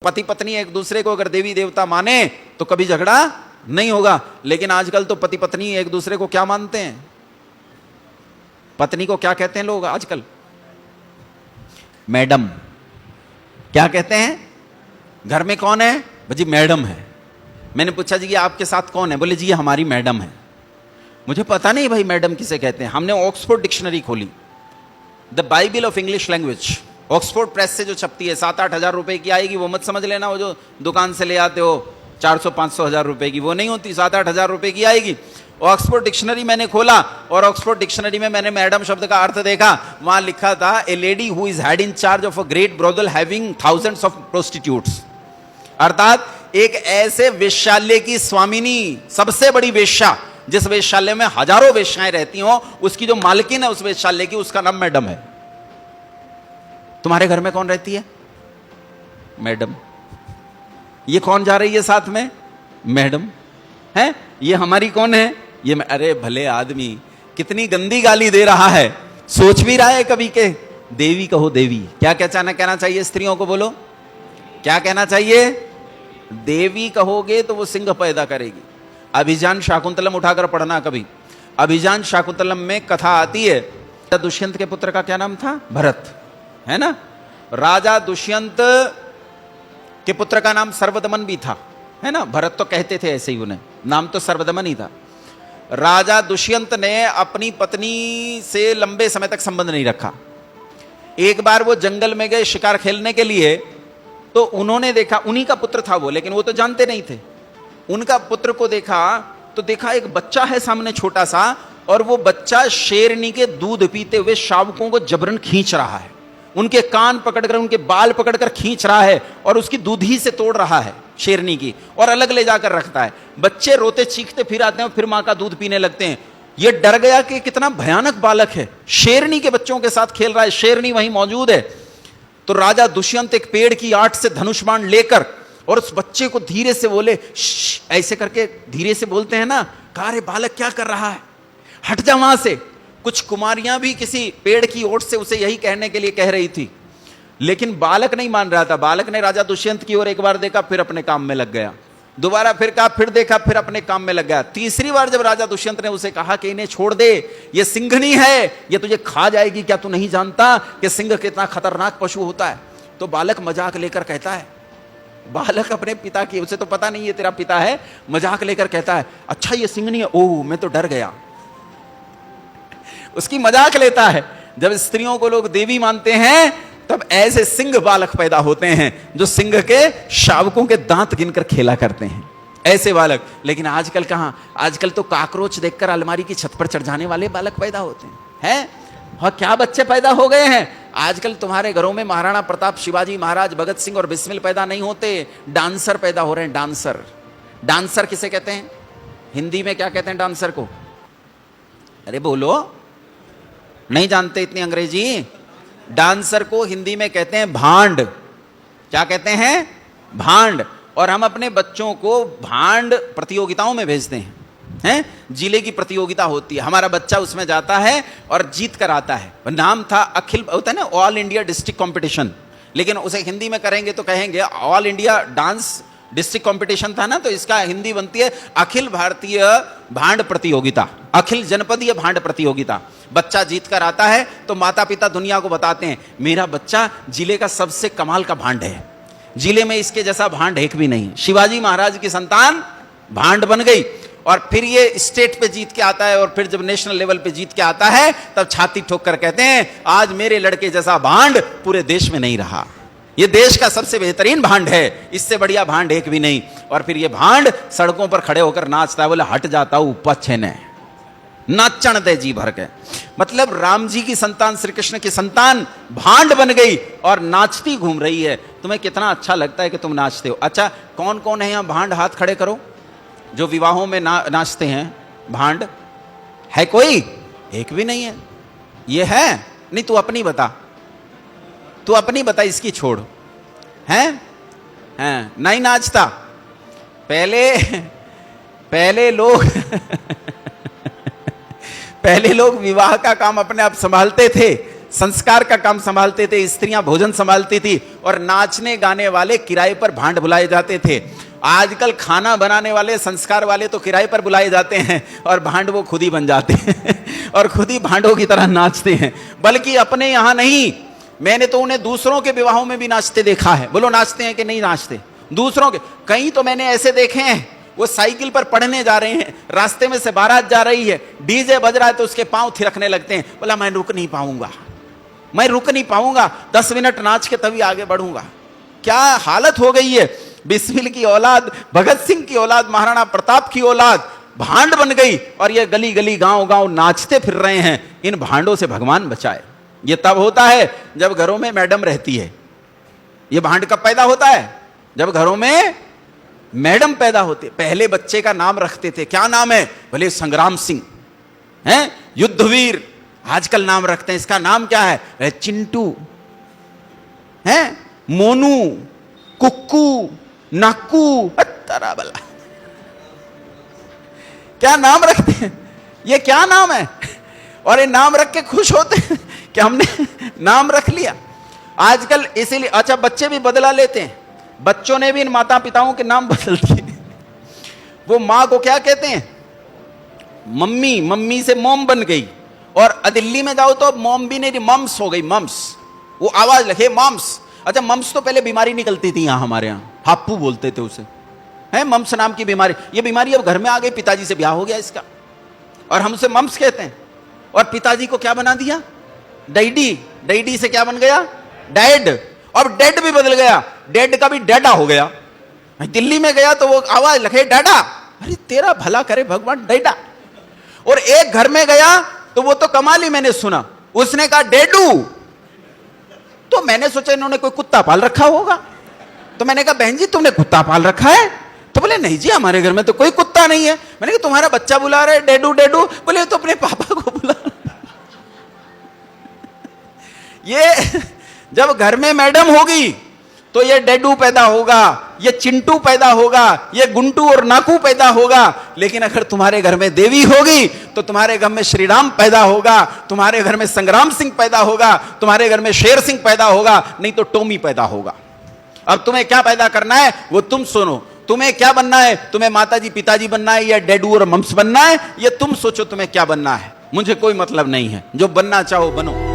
पति पत्नी एक दूसरे को अगर देवी देवता माने तो कभी झगड़ा नहीं होगा। लेकिन आजकल तो पति पत्नी एक दूसरे को क्या मानते हैं? पत्नी को क्या कहते हैं लोग आजकल? मैडम। क्या कहते हैं? घर में कौन है? जी मैडम है। मैंने पूछा जी आपके साथ कौन है? बोले जी ये हमारी मैडम है। मुझे पता नहीं भाई मैडम किसे कहते हैं। हमने ऑक्सफोर्ड डिक्शनरी खोली, the Bible of English language, Oxford press से जो छपती है, 7-8 हज़ार रुपए की आएगी। वो मत समझ लेना वो जो दुकान से ले आते हो 400-500 हज़ार रुपए की, वो नहीं होती, 7-8 हज़ार रुपए की आएगी। ऑक्सफोर्ड डिक्शनरी मैंने खोला और ऑक्सफोर्ड डिक्शनरी में मैंने मैडम शब्द का अर्थ देखा। वहां लिखा था ए lady who is head in charge of a great brothel having thousands of prostitutes, अर्थात एक ऐसे वेश्यालय की स्वामिनी, सबसे बड़ी वेश्या, जिस वेश्यालय में हजारों वेश्याएं रहती हो, उसकी जो मालकिन है उस वेश्यालय की, उसका नाम मैडम है। तुम्हारे घर में कौन रहती है? मैडम। ये कौन जा रही है साथ में? मैडम है। ये हमारी कौन है? ये अरे भले आदमी, कितनी गंदी गाली दे रहा है। सोच भी रहा है कभी के देवी कहो देवी। क्या कहना चाहिए स्त्रियों को? बोलो क्या कहना चाहिए? देवी कहोगे तो वो सिंह पैदा करेगी। अभिजान शाकुंतलम उठाकर पढ़ना कभी। अभिजान शाकुंतलम में कथा आती है, दुष्यंत के पुत्र का क्या नाम था? भरत, है ना। राजा दुष्यंत के पुत्र का नाम सर्वदमन भी था, है ना। भरत तो कहते थे ऐसे ही, उन्हें नाम तो सर्वदमन ही था। राजा दुष्यंत ने अपनी पत्नी से लंबे समय तक संबंध नहीं रखा। एक बार वो जंगल में गए शिकार खेलने के लिए, तो उन्होंने देखा, उन्हीं का पुत्र था वो, लेकिन वो तो जानते नहीं थे। उनका पुत्र को देखा तो देखा एक बच्चा है सामने छोटा सा, और वो बच्चा शेरनी के दूध पीते हुए शावकों को जबरन खींच रहा है। उनके कान पकड़कर, उनके बाल पकड़कर खींच रहा है और उसकी दूधी से तोड़ रहा है शेरनी की, और अलग ले जाकर रखता है। बच्चे रोते चीखते फिर आते हैं, फिर मां का दूध पीने लगते हैं। ये डर गया कि कितना भयानक बालक है, शेरनी के बच्चों के साथ खेल रहा है, शेरनी वहीं मौजूद है। तो राजा दुष्यंत एक पेड़ की आठ से धनुष बाण लेकर और उस बच्चे को धीरे से बोले, ऐसे करके धीरे से बोलते हैं ना, कहा रे बालक क्या कर रहा है, हट जा वहां से। कुछ कुमारियां भी किसी पेड़ की ओट से उसे यही कहने के लिए कह रही थी, लेकिन बालक नहीं मान रहा था। बालक ने राजा दुष्यंत की ओर एक बार देखा, फिर अपने काम में लग गया। दोबारा फिर कहा, फिर देखा, फिर अपने काम में लग गया। तीसरी बार जब राजा दुष्यंत ने उसे कहा कि इन्हें छोड़ दे, ये सिंघनी है, ये तुझे खा जाएगी, क्या तू नहीं जानता कि सिंह कितना खतरनाक पशु होता है? तो बालक मजाक लेकर कहता है, बालक अपने पिता की, उसे तो पता नहीं है तेरा पिता है, मजाक लेकर कहता है, अच्छा ये सिंघनी है? ओह मैं तो डर गया। उसकी मजाक लेता है। जब स्त्रियों को लोग देवी मानते हैं, तब ऐसे सिंह बालक पैदा होते हैं जो सिंह के शावकों के दांत गिनकर खेला करते हैं, ऐसे बालक। लेकिन आजकल कहां? आजकल तो काकरोच देखकर अलमारी की छत पर चढ़ जाने वाले बालक पैदा होते हैं। और क्या बच्चे पैदा हो गए हैं आजकल तुम्हारे घरों में। महाराणा प्रताप, शिवाजी महाराज, भगत सिंह और बिस्मिल पैदा नहीं होते, डांसर पैदा हो रहे हैं। डांसर। डांसर किसे कहते हैं? हिंदी में क्या कहते हैं डांसर को? अरे बोलो, नहीं जानते इतनी अंग्रेजी? डांसर को हिंदी में कहते हैं भांड। क्या कहते हैं? भांड। और हम अपने बच्चों को भांड प्रतियोगिताओं में भेजते हैं। जिले की प्रतियोगिता होती है, हमारा बच्चा उसमें जाता है और जीत कर आता है। नाम था अखिल, होता है ना ऑल इंडिया डिस्ट्रिक्ट कंपटीशन, लेकिन उसे हिंदी में करेंगे तो कहेंगे all India dance district competition था ना, तो इसका हिंदी बनती है अखिल भारतीय भांड प्रतियोगिता, अखिल जनपदीय भांड प्रतियोगिता। बच्चा जीत कर आता है तो माता पिता दुनिया को बताते हैं, मेरा बच्चा जिले का सबसे कमाल का भांड है, जिले में इसके जैसा भांड एक भी नहीं। शिवाजी महाराज की संतान भांड बन गई, और फिर ये स्टेट पे जीत के आता है, और फिर जब नेशनल लेवल पे जीत के आता है, तब छाती ठोक कर कहते हैं, आज मेरे लड़के जैसा भांड पूरे देश में नहीं रहा, ये देश का सबसे बेहतरीन भांड है, इससे बढ़िया भांड एक भी नहीं। और फिर ये भांड सड़कों पर खड़े होकर नाचता है, बोले हट जाता हूं पछे ने नाचण दे जी भर के। मतलब राम जी की संतान, श्री कृष्ण की संतान भांड बन गई और नाचती घूम रही है। तुम्हें कितना अच्छा लगता है कि तुम नाचते हो। अच्छा, कौन कौन है यहां भांड? हाथ खड़े करो जो विवाहों में नाचते हैं भांड। है कोई? एक भी नहीं है। ये है? नहीं, तू अपनी बता, तू अपनी बता, इसकी छोड़। हैं? नहीं नाचता। पहले लोग पहले लोग विवाह का काम अपने आप संभालते थे, संस्कार का काम संभालते थे, स्त्रियां भोजन संभालती थी, और नाचने गाने वाले किराए पर भांड बुलाए जाते थे। आजकल खाना बनाने वाले, संस्कार वाले तो किराए पर बुलाए जाते हैं और भांड वो खुद ही बन जाते हैं और खुद ही भांडों की तरह नाचते हैं। बल्कि अपने यहां नहीं, मैंने तो उन्हें दूसरों के विवाहों में भी नाचते देखा है। बोलो नाचते हैं कि नहीं नाचते? दूसरों के कई तो मैंने ऐसे देखे हैं, वो साइकिल पर पढ़ने जा रहे हैं, रास्ते में से बारात जा रही है, डीजे बज रहा है तो उसके पांव थिरकने लगते हैं। बोला मैं रुक नहीं पाऊंगा, मैं रुक नहीं पाऊंगा, 10 मिनट नाच के तभी आगे बढ़ूंगा। क्या हालत हो गई है। बिस्मिल की औलाद, भगत सिंह की औलाद, महाराणा प्रताप की औलाद भांड बन गई, और ये गली गली गांव गांव नाचते फिर रहे हैं। इन भांडों से भगवान बचाए। ये तब होता है जब घरों में मैडम रहती है। ये भांड कब पैदा होता है? जब घरों में मैडम पैदा होते। पहले बच्चे का नाम रखते थे, क्या नाम है? भले संग्राम सिंह हैं, युद्धवीर। आजकल नाम रखते हैं, इसका नाम क्या है? चिंटू है, मोनू, कुक्कू, नाकू, तरा बला। क्या नाम रखते हैं? ये क्या नाम है? और ये नाम रख के खुश होते हैं कि हमने नाम रख लिया। आजकल इसीलिए अच्छा बच्चे भी बदला लेते हैं। बच्चों ने भी इन माता पिताओं के नाम बदल दिए। वो मां को क्या कहते हैं? मम्मी, मम्मी से मॉम बन गई। और दिल्ली में जाओ तो मॉम भी नहीं, मम्स हो गई, मम्स। वो आवाज लगे मम्स। अच्छा मम्स तो पहले बीमारी निकलती थी यहां हमारे यहां, हाप्पू बोलते थे उसे, है मम्स नाम की बीमारी। ये बीमारी अब घर में आ गई, पिताजी से ब्याह हो गया इसका, और हम उसे मम्स कहते हैं। और पिताजी को क्या बना दिया? डैडी। डैडी से क्या बन गया? डैड। अब डेड भी बदल गया, डेड का भी डैडा हो गया। दिल्ली में गया तो वो आवाज लगे डैडा। अरे तेरा भला करे भगवान, डैडा। और एक घर में गया तो वो तो कमाल ही, मैंने सुना, उसने कहा डेडू। तो मैंने सोचा इन्होंने कोई कुत्ता पाल रखा होगा। तो मैंने कहा बहन जी तुमने कुत्ता पाल रखा है? तो बोले नहीं जी हमारे घर में तो कोई कुत्ता नहीं है। मैंने कहा तुम्हारा बच्चा बुला रहा है डेडू डेडू। बोले तो अपने पापा को बुला। ये जब घर में मैडम होगी तो ये डेडू पैदा होगा, ये चिंटू पैदा होगा, ये गुंटू और नाकू पैदा होगा। लेकिन अगर तुम्हारे घर में देवी होगी तो तुम्हारे घर में श्री राम पैदा होगा, तुम्हारे घर में संग्राम सिंह पैदा होगा, तुम्हारे घर में शेर सिंह पैदा होगा, नहीं तो टोमी पैदा होगा। अब तुम्हें क्या पैदा करना है वो तुम सुनो। तुम्हें क्या बनना है? तुम्हें माताजी पिताजी बनना है या डेडू और मम्स बनना है? ये तुम सोचो तुम्हें क्या बनना है। मुझे कोई मतलब नहीं है, जो बनना चाहो बनो।